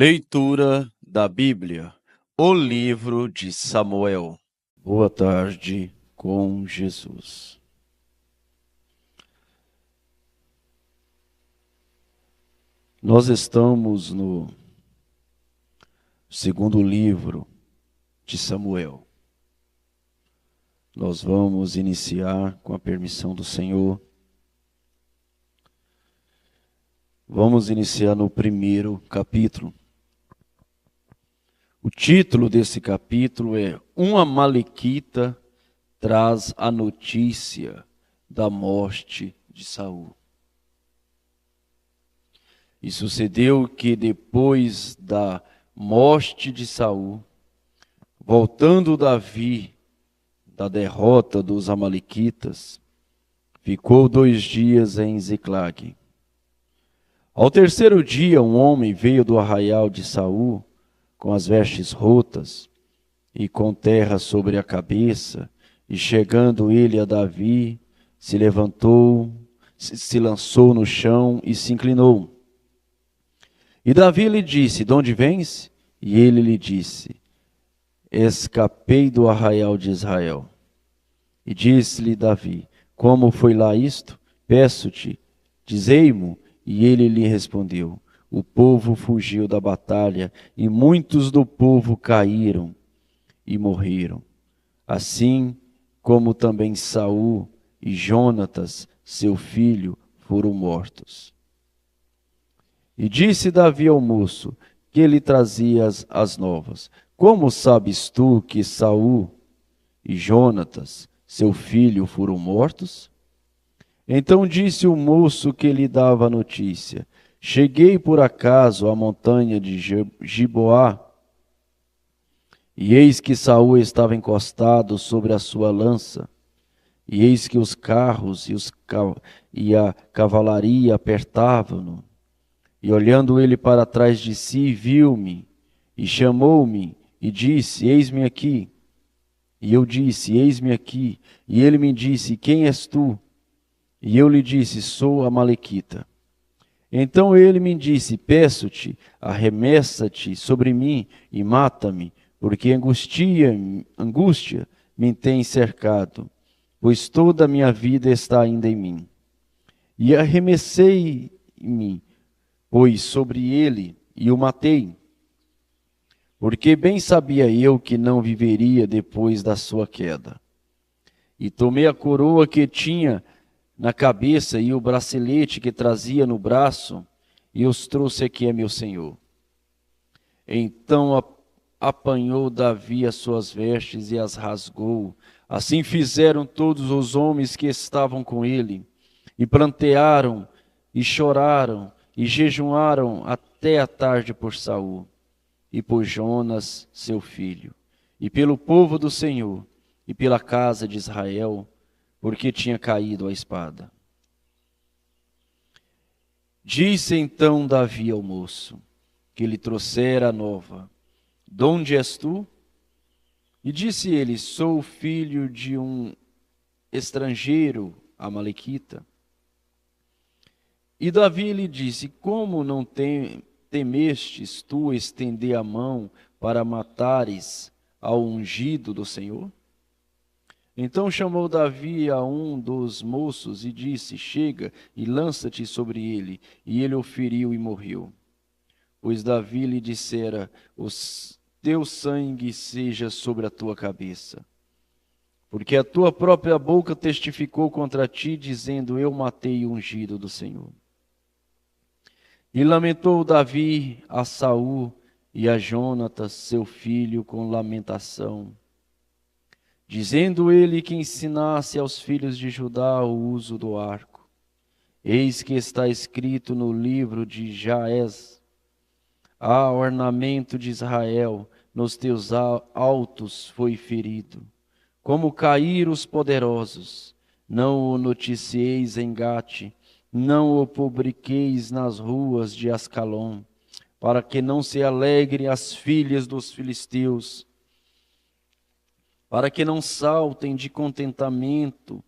Leitura da Bíblia, o livro de Samuel. Boa tarde com Jesus. Nós estamos no segundo livro de Samuel. Nós vamos iniciar com a permissão do Senhor. Vamos iniciar no primeiro capítulo. O título desse capítulo é Um Amalequita traz a notícia da morte de Saul. E sucedeu que depois da morte de Saul, voltando Davi da derrota dos amalequitas, ficou 2 dias em Ziclague. Ao terceiro dia, um homem veio do arraial de Saul, com as vestes rotas e com terra sobre a cabeça, e chegando ele a Davi, se levantou, se lançou no chão e se inclinou. E Davi lhe disse: de onde vens? E ele lhe disse: escapei do arraial de Israel. E disse-lhe Davi: como foi lá isto? Peço-te, dizei-mo. E ele lhe respondeu: o povo fugiu da batalha, e muitos do povo caíram e morreram. Assim como também Saul e Jonatas, seu filho, foram mortos. E disse Davi ao moço que lhe trazia as novas: como sabes tu que Saul e Jonatas, seu filho, foram mortos? Então disse o moço que lhe dava a notícia: cheguei por acaso à montanha de Giboá, e eis que Saul estava encostado sobre a sua lança, e eis que os carros e a cavalaria apertavam-no. E olhando ele para trás de si, viu-me, e chamou-me, e disse: eis-me aqui. E eu disse: eis-me aqui. E ele me disse: quem és tu? E eu lhe disse: sou amalequita. Então ele me disse: peço-te, arremessa-te sobre mim e mata-me, porque angústia me tem cercado, pois toda a minha vida está ainda em mim. E arremessei-me, pois, sobre ele, e o matei, porque bem sabia eu que não viveria depois da sua queda. E tomei a coroa que tinha na cabeça e o bracelete que trazia no braço, e os trouxe aqui a meu senhor. Então apanhou Davi as suas vestes e as rasgou. Assim fizeram todos os homens que estavam com ele, e prantearam, e choraram, e jejuaram até a tarde por Saul, e por Jonas, seu filho, e pelo povo do Senhor, e pela casa de Israel, porque tinha caído a espada. Disse então Davi ao moço, que lhe trouxera a nova: de onde és tu? E disse ele: sou filho de um estrangeiro amalequita. E Davi lhe disse: como não temestes tu estender a mão para matares ao ungido do Senhor? Então chamou Davi a um dos moços e disse: chega e lança-te sobre ele. E ele o feriu e morreu. Pois Davi lhe dissera: o teu sangue seja sobre a tua cabeça. Porque a tua própria boca testificou contra ti, dizendo: eu matei o ungido do Senhor. E lamentou Davi a Saul e a Jonatas, seu filho, com lamentação, dizendo ele que ensinasse aos filhos de Judá o uso do arco. Eis que está escrito no livro de Jaez: há ornamento de Israel, nos teus altos foi ferido. Como caíram os poderosos, não o noticieis em Gate, não o publiqueis nas ruas de Ascalon, para que não se alegrem as filhas dos filisteus, para que não saltem de contentamento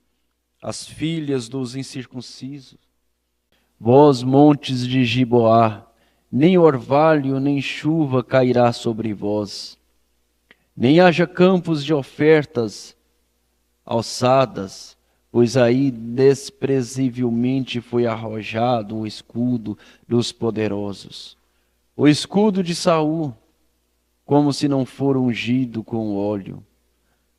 as filhas dos incircuncisos. Vós, montes de Giboá, nem orvalho, nem chuva cairá sobre vós, nem haja campos de ofertas alçadas, pois aí desprezivelmente foi arrojado o escudo dos poderosos. O escudo de Saul, como se não for ungido com óleo.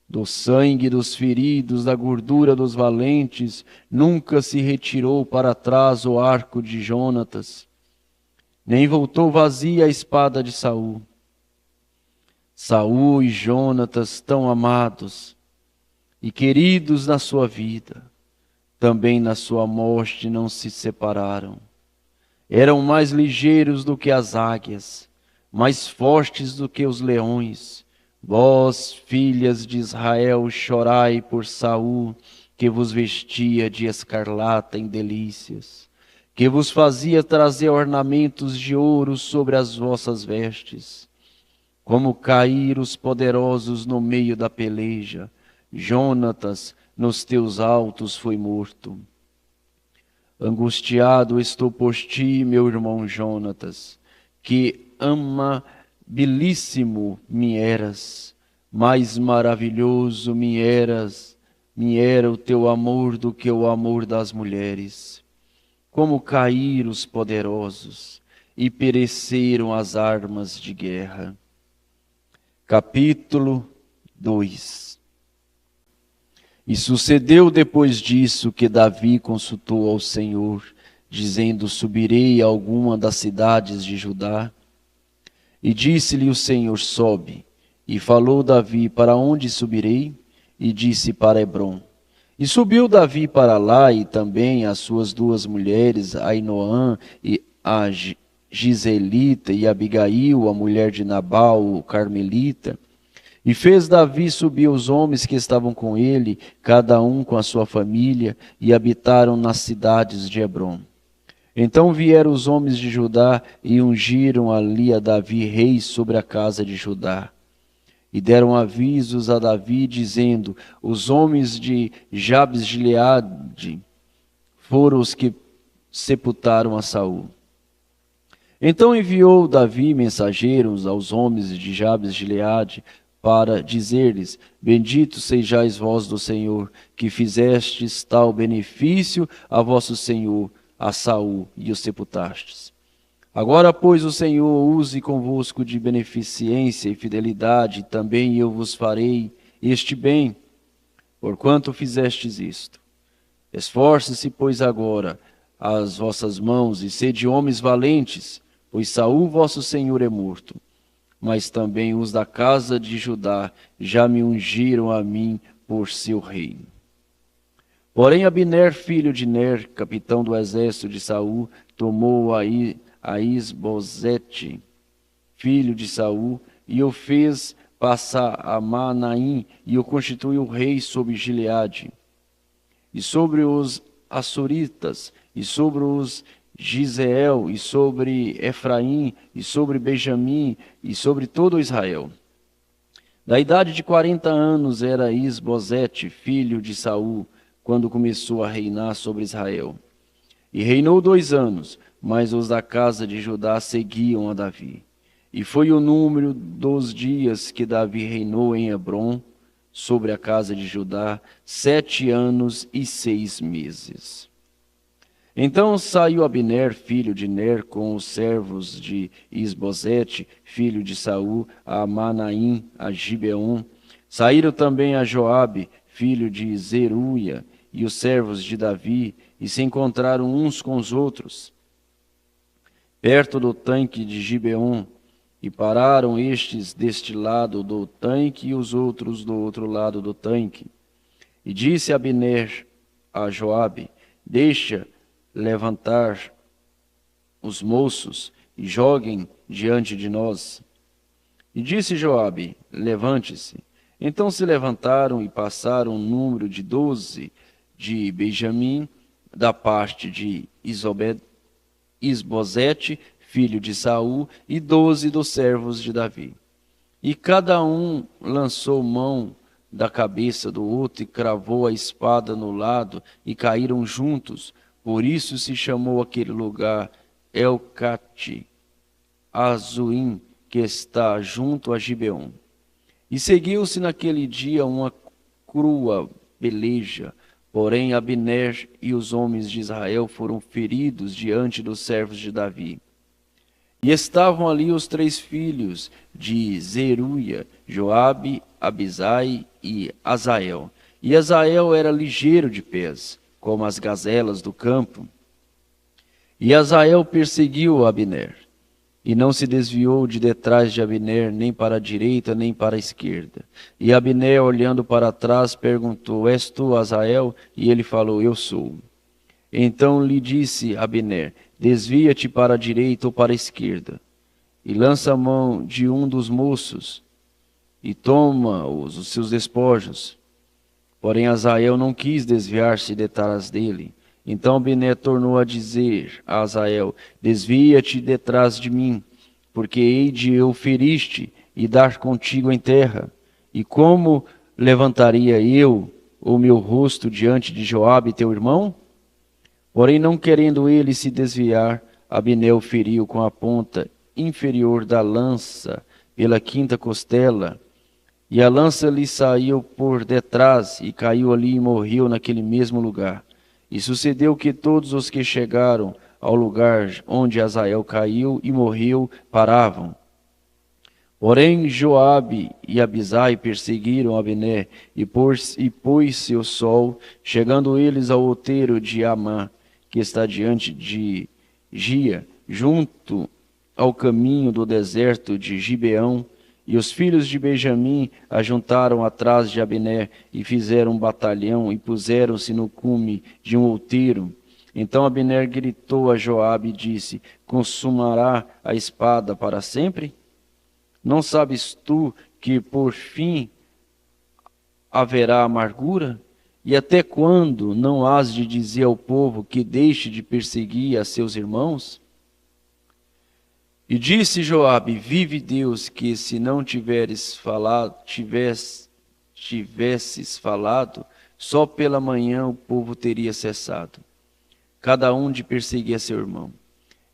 Do sangue dos feridos, da gordura dos valentes, nunca se retirou para trás o arco de Jonatas, nem voltou vazia a espada de Saul. Saul e Jonatas, tão amados e queridos na sua vida, também na sua morte não se separaram. Eram mais ligeiros do que as águias, mais fortes do que os leões. Vós, filhas de Israel, chorai por Saul, que vos vestia de escarlata em delícias, que vos fazia trazer ornamentos de ouro sobre as vossas vestes. Como cair os poderosos no meio da peleja, Jonatas nos teus altos foi morto. Angustiado estou por ti, meu irmão Jonatas, que amabilíssimo me eras, mais maravilhoso me era o teu amor do que o amor das mulheres. Como caíram os poderosos e pereceram as armas de guerra. Capítulo 2. E sucedeu depois disso que Davi consultou ao Senhor, dizendo: subirei a alguma das cidades de Judá? E disse-lhe o Senhor: sobe. E falou Davi: para onde subirei? E disse: para Hebrom. E subiu Davi para lá, e também as suas duas mulheres, Ainoã e a Giselita, e Abigail, a mulher de Nabal, o carmelita. E fez Davi subir os homens que estavam com ele, cada um com a sua família, e habitaram nas cidades de Hebrom. Então vieram os homens de Judá e ungiram ali a Davi rei sobre a casa de Judá. E deram avisos a Davi, dizendo: os homens de Jabes de Gileade foram os que sepultaram a Saul. Então enviou Davi mensageiros aos homens de Jabes de Gileade, para dizer-lhes: bendito sejais vós do Senhor, que fizestes tal benefício a vosso Senhor, a Saul, e o sepultastes. Agora, pois, o Senhor use convosco de beneficência e fidelidade, também eu vos farei este bem, porquanto fizestes isto. Esforce-se, pois, agora as vossas mãos, e sede homens valentes, pois Saul vosso Senhor é morto. Mas também os da casa de Judá já me ungiram a mim por seu rei. Porém Abner, filho de Ner, capitão do exército de Saul, tomou a Isbosete, filho de Saul, e o fez passar a Manaim, e o constituiu rei sobre Gileade, e sobre os Assuritas, e sobre os Giseel, e sobre Efraim, e sobre Benjamim, e sobre todo Israel. Da idade de 40 anos era Isbosete, filho de Saul, quando começou a reinar sobre Israel. E reinou 2 anos, mas os da casa de Judá seguiam a Davi. E foi o número dos dias que Davi reinou em Hebrom, sobre a casa de Judá, 7 anos e 6 meses. Então saiu Abner, filho de Ner, com os servos de Isbosete, filho de Saul, a Manaim, a Gibeon. Saíram também a Joabe, filho de Zeruia, e os servos de Davi, e se encontraram uns com os outros, perto do tanque de Gibeon, e pararam estes deste lado do tanque e os outros do outro lado do tanque. E disse Abner a Joabe: deixa levantar os moços e joguem diante de nós. E disse Joabe: levante-se. Então se levantaram e passaram o número de 12 de Benjamim, da parte de Isbosete, filho de Saul, e 12 dos servos de Davi. E cada um lançou mão da cabeça do outro e cravou a espada no lado, e caíram juntos. Por isso se chamou aquele lugar Elcate. Azuim, que está junto a Gibeon. E seguiu-se naquele dia uma crua peleja, porém Abner e os homens de Israel foram feridos diante dos servos de Davi. E estavam ali os 3 filhos de Zeruia, Joabe, Abisai e Azael. E Azael era ligeiro de pés, como as gazelas do campo. E Azael perseguiu Abner, e não se desviou de detrás de Abner, nem para a direita, nem para a esquerda. E Abner, olhando para trás, perguntou: És tu, Azael? E ele falou: Eu sou. Então lhe disse Abner: Desvia-te para a direita ou para a esquerda, e lança a mão de um dos moços, e toma os seus despojos. Porém Azael não quis desviar-se detrás dele. Então Abner tornou a dizer a Azael: Desvia-te detrás de mim, porque hei de eu ferir-te e dar contigo em terra. E como levantaria eu o meu rosto diante de Joabe teu irmão? Porém, não querendo ele se desviar, Abner o feriu com a ponta inferior da lança pela 5ª costela, e a lança lhe saiu por detrás, e caiu ali e morreu naquele mesmo lugar. E sucedeu que todos os que chegaram ao lugar onde Azael caiu e morreu, paravam. Porém, Joabe e Abisai perseguiram Abner, e pôs-se o sol, chegando eles ao outeiro de Amã, que está diante de Gia, junto ao caminho do deserto de Gibeão. E os filhos de Benjamim ajuntaram atrás de Abner e fizeram um batalhão e puseram-se no cume de um outeiro. Então Abner gritou a Joabe e disse: Consumará a espada para sempre? Não sabes tu que por fim haverá amargura? E até quando não hás de dizer ao povo que deixe de perseguir a seus irmãos? E disse Joabe: Vive Deus, que se não tivesses falado, só pela manhã o povo teria cessado, cada um de perseguir a seu irmão.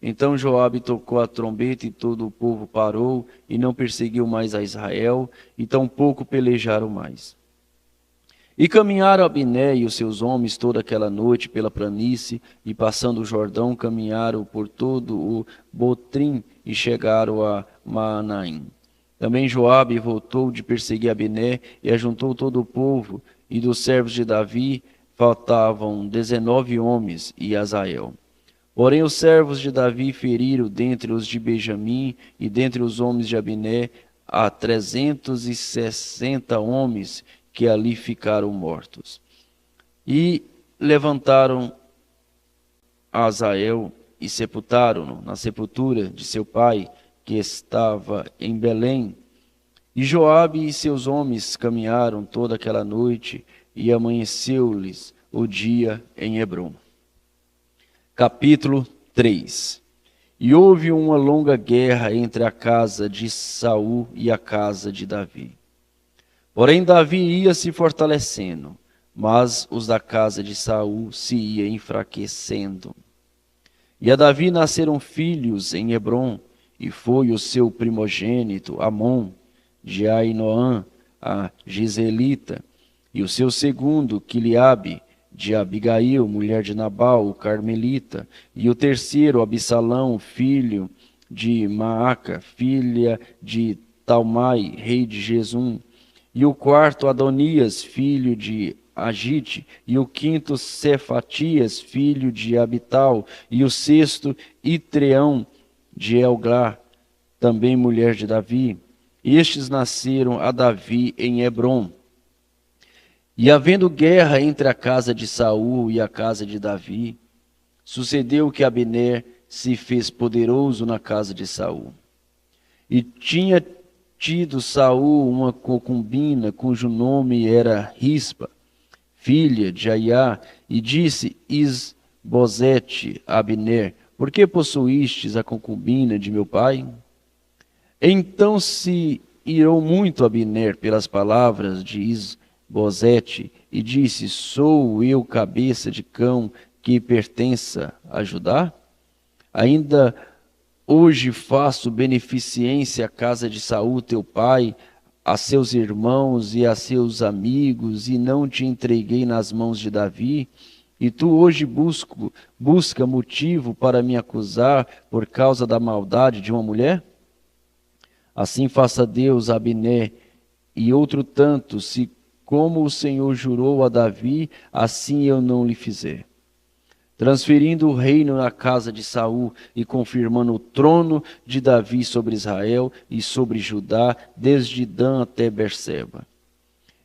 Então Joabe tocou a trombeta e todo o povo parou e não perseguiu mais a Israel, e tampouco pelejaram mais. E caminharam Abner e os seus homens toda aquela noite pela planície, e passando o Jordão, caminharam por todo o Botrim e chegaram a Maanaim. Também Joabe voltou de perseguir Abner e ajuntou todo o povo, e dos servos de Davi faltavam 19 homens e Azael. Porém os servos de Davi feriram dentre os de Benjamim e dentre os homens de Abner a 360 homens, que ali ficaram mortos. E levantaram Azael e sepultaram-no na sepultura de seu pai, que estava em Belém. E Joabe e seus homens caminharam toda aquela noite, e amanheceu-lhes o dia em Hebrom. Capítulo 3. E houve uma longa guerra entre a casa de Saul e a casa de Davi. Porém Davi ia se fortalecendo, mas os da casa de Saul se ia enfraquecendo. E a Davi nasceram filhos em Hebrom, e foi o seu primogênito Amon, de Ainoã, a Giselita, e o seu segundo, Quileabe, de Abigail, mulher de Nabal, o carmelita, e o terceiro, Absalão, filho de Maaca, filha de Talmai, rei de Gesum, e o quarto, Adonias, filho de Agite, e o quinto, Cefatias, filho de Abital, e o sexto, Itreão, de Elglá, também mulher de Davi. Estes nasceram a Davi em Hebrom. E havendo guerra entre a casa de Saul e a casa de Davi, sucedeu que Abner se fez poderoso na casa de Saul. E tinha tido Saul uma concubina, cujo nome era Rispa, filha de Aiá, e disse Isbosete a Abner: Por que possuístes a concubina de meu pai? Então se irou muito Abner pelas palavras de Isbosete, e disse: Sou eu cabeça de cão que pertença a Judá? Ainda hoje faço beneficência à casa de Saul teu pai, a seus irmãos e a seus amigos, e não te entreguei nas mãos de Davi, e tu hoje busca motivo para me acusar por causa da maldade de uma mulher? Assim faça Deus a Abner e outro tanto, se como o Senhor jurou a Davi, assim eu não lhe fizer. Transferindo o reino na casa de Saul e confirmando o trono de Davi sobre Israel e sobre Judá, desde Dan até Berseba.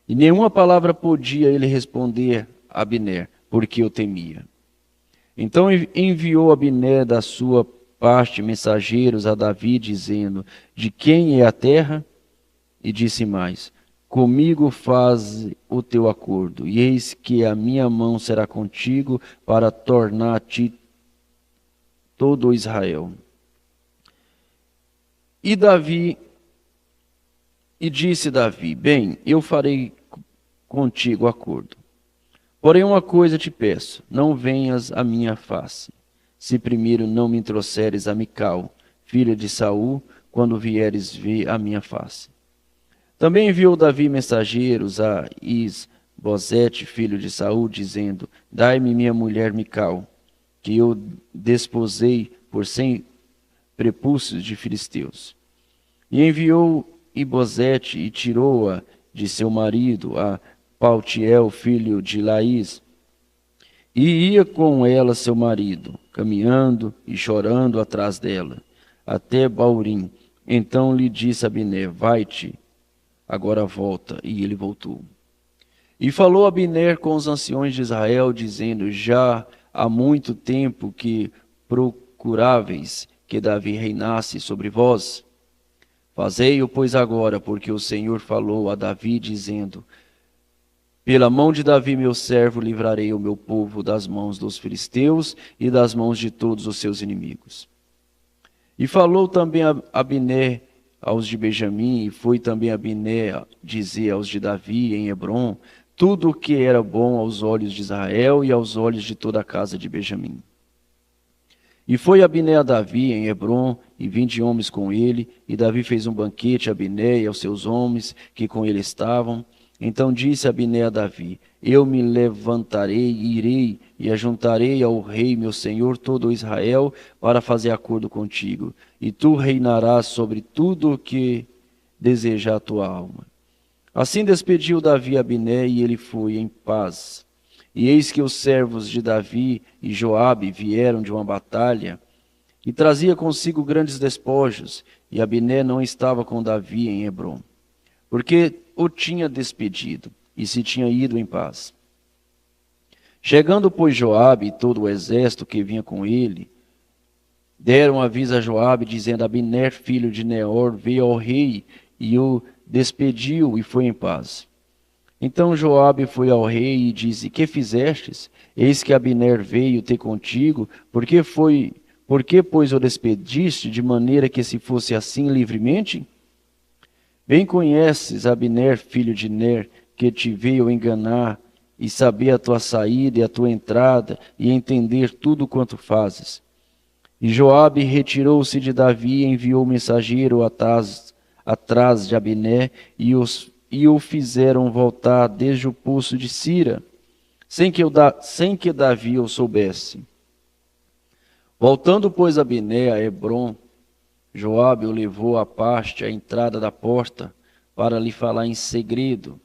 E nenhuma palavra podia ele responder a Abner, porque eu temia. Então enviou Abner da sua parte mensageiros a Davi, dizendo: de quem é a terra? E disse mais: comigo faz o teu acordo, e eis que a minha mão será contigo para tornar a ti todo Israel. E disse Davi: bem, eu farei contigo acordo. Porém uma coisa te peço, não venhas à minha face, se primeiro não me trouxeres a Mical, filha de Saul, quando vieres ver a minha face. Também enviou Davi mensageiros a Is-Bosete, filho de Saul, dizendo: dai-me minha mulher Mical, que eu desposei por 100 prepúcios de filisteus. E enviou Ibosete e tirou-a de seu marido, a Paltiel, filho de Laís. E ia com ela seu marido, caminhando e chorando atrás dela, até Baurim. Então lhe disse Abner: vai-te, agora volta. E ele voltou. E falou Abner com os anciões de Israel, dizendo: já há muito tempo que procuráveis que Davi reinasse sobre vós. Fazei-o, pois, agora, porque o Senhor falou a Davi, dizendo: pela mão de Davi, meu servo, livrarei o meu povo das mãos dos filisteus e das mãos de todos os seus inimigos. E falou também Abner aos de Benjamim, e foi também Abner dizer aos de Davi em Hebrom tudo o que era bom aos olhos de Israel e aos olhos de toda a casa de Benjamim. E foi Abner a Davi em Hebrom, e 20 homens com ele, e Davi fez um banquete a Abner e aos seus homens que com ele estavam. Então disse Abner a Davi: eu me levantarei e irei, e ajuntarei ao rei meu senhor todo Israel, para fazer acordo contigo, e tu reinarás sobre tudo o que desejar a tua alma. Assim despediu Davi Abner, e ele foi em paz. E eis que os servos de Davi e Joabe vieram de uma batalha, e trazia consigo grandes despojos, e Abner não estava com Davi em Hebrom, porque o tinha despedido, e se tinha ido em paz. Chegando, pois, Joabe e todo o exército que vinha com ele, deram aviso a Joabe, dizendo: Abner, filho de Neor, veio ao rei, e o despediu, e foi em paz. Então Joabe foi ao rei e disse: que fizestes? Eis que Abner veio ter contigo, por que, pois, o despediste, de maneira que se fosse assim livremente? Bem conheces Abner, filho de Ner, que te veio enganar, e saber a tua saída e a tua entrada, e entender tudo quanto fazes. E Joabe retirou-se de Davi e enviou mensageiro atrás de Abner, e o fizeram voltar desde o poço de Sira, sem que Davi o soubesse. Voltando, pois, Abner a Hebrom, Joabe o levou à parte à entrada da porta, para lhe falar em segredo,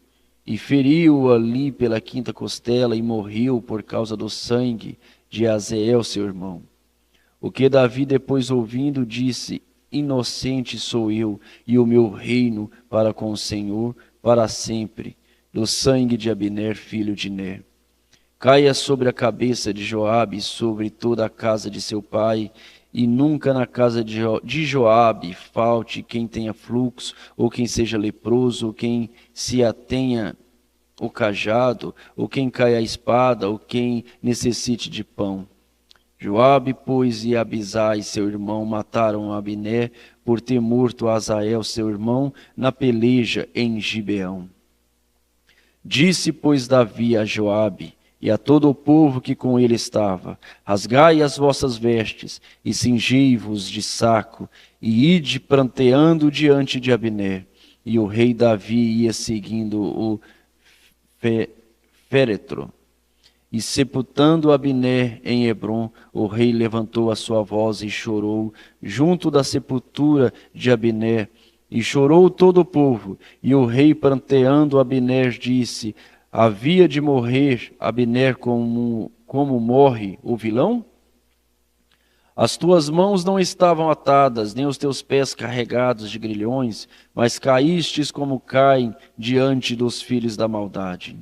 e feriu-o ali pela quinta costela, e morreu por causa do sangue de Azeel, seu irmão. O que Davi, depois ouvindo, disse: inocente sou eu, e o meu reino para com o Senhor, para sempre, do sangue de Abner, filho de Ner. Caia sobre a cabeça de Joabe e sobre toda a casa de seu pai, e nunca na casa de Joabe falte quem tenha fluxo, ou quem seja leproso, ou quem se atenha o cajado, ou quem caia a espada, ou quem necessite de pão. Joabe, pois, e Abisai, seu irmão, mataram Abner por ter morto Azael, seu irmão, na peleja em Gibeão. Disse, pois, Davi a Joabe: e a todo o povo que com ele estava: rasgai as vossas vestes, e cingei-vos de saco, e ide pranteando diante de Abner. E o rei Davi ia seguindo o féretro. E sepultando Abner em Hebrom, o rei levantou a sua voz e chorou junto da sepultura de Abner. E chorou todo o povo. E o rei, pranteando Abner, disse: havia de morrer Abner como morre o vilão? As tuas mãos não estavam atadas, nem os teus pés carregados de grilhões, mas caístes como caem diante dos filhos da maldade.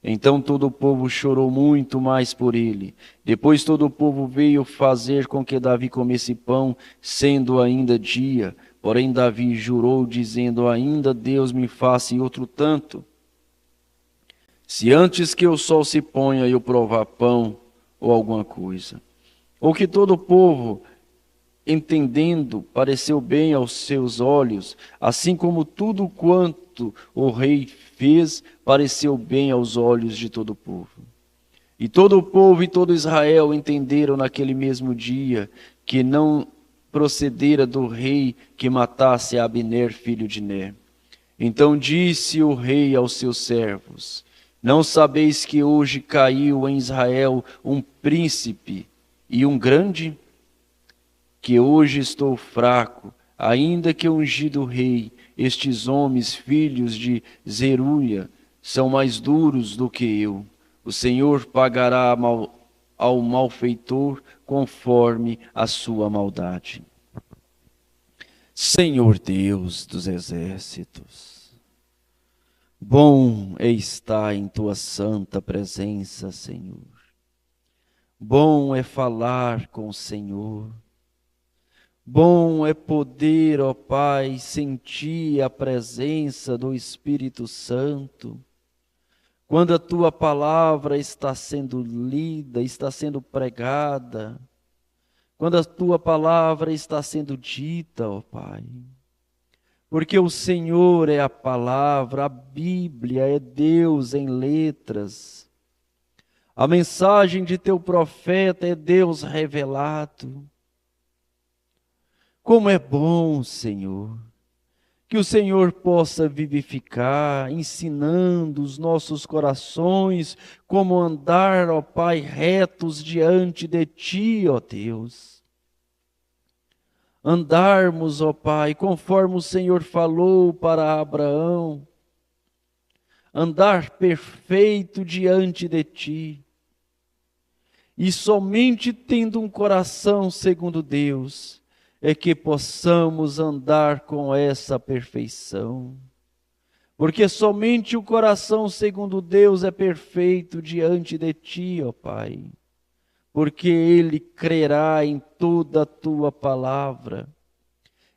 Então todo o povo chorou muito mais por ele. Depois todo o povo veio fazer com que Davi comesse pão, sendo ainda dia. Porém Davi jurou, dizendo: ainda Deus me faça outro tanto, se antes que o sol se ponha eu provar pão ou alguma coisa. Ou que todo o povo, entendendo, pareceu bem aos seus olhos, assim como tudo quanto o rei fez, pareceu bem aos olhos de todo o povo. E todo o povo e todo Israel entenderam naquele mesmo dia que não procedera do rei que matasse Abner, filho de Ner. Então disse o rei aos seus servos: não sabeis que hoje caiu em Israel um príncipe e um grande? Que hoje estou fraco, ainda que ungido rei, estes homens, filhos de Zeruia, são mais duros do que eu. O Senhor pagará ao malfeitor conforme a sua maldade. Senhor Deus dos exércitos, bom é estar em tua santa presença, Senhor. Bom é falar com o Senhor. Bom é poder, ó Pai, sentir a presença do Espírito Santo. Quando a tua palavra está sendo lida, está sendo pregada. Quando a tua palavra está sendo dita, ó Pai. Porque o Senhor é a palavra, a Bíblia é Deus em letras. A mensagem de teu profeta é Deus revelado. Como é bom, Senhor, que o Senhor possa vivificar, ensinando os nossos corações como andar, ó Pai, retos diante de Ti, ó Deus. Andarmos, ó Pai, conforme o Senhor falou para Abraão, andar perfeito diante de Ti. E somente tendo um coração segundo Deus, é que possamos andar com essa perfeição. Porque somente o coração segundo Deus é perfeito diante de Ti, ó Pai. Porque Ele crerá em toda a Tua palavra.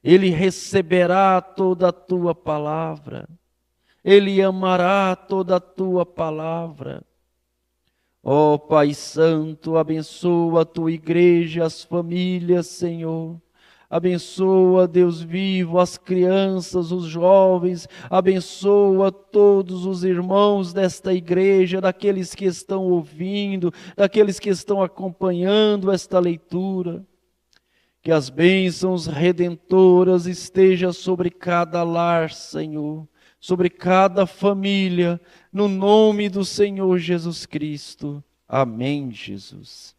Ele receberá toda a Tua palavra. Ele amará toda a Tua palavra. Ó Pai Santo, abençoa a Tua igreja, as famílias, Senhor. Abençoa, Deus vivo, as crianças, os jovens. Abençoa todos os irmãos desta igreja, daqueles que estão ouvindo, daqueles que estão acompanhando esta leitura. Que as bênçãos redentoras estejam sobre cada lar, Senhor, sobre cada família, no nome do Senhor Jesus Cristo. Amém, Jesus.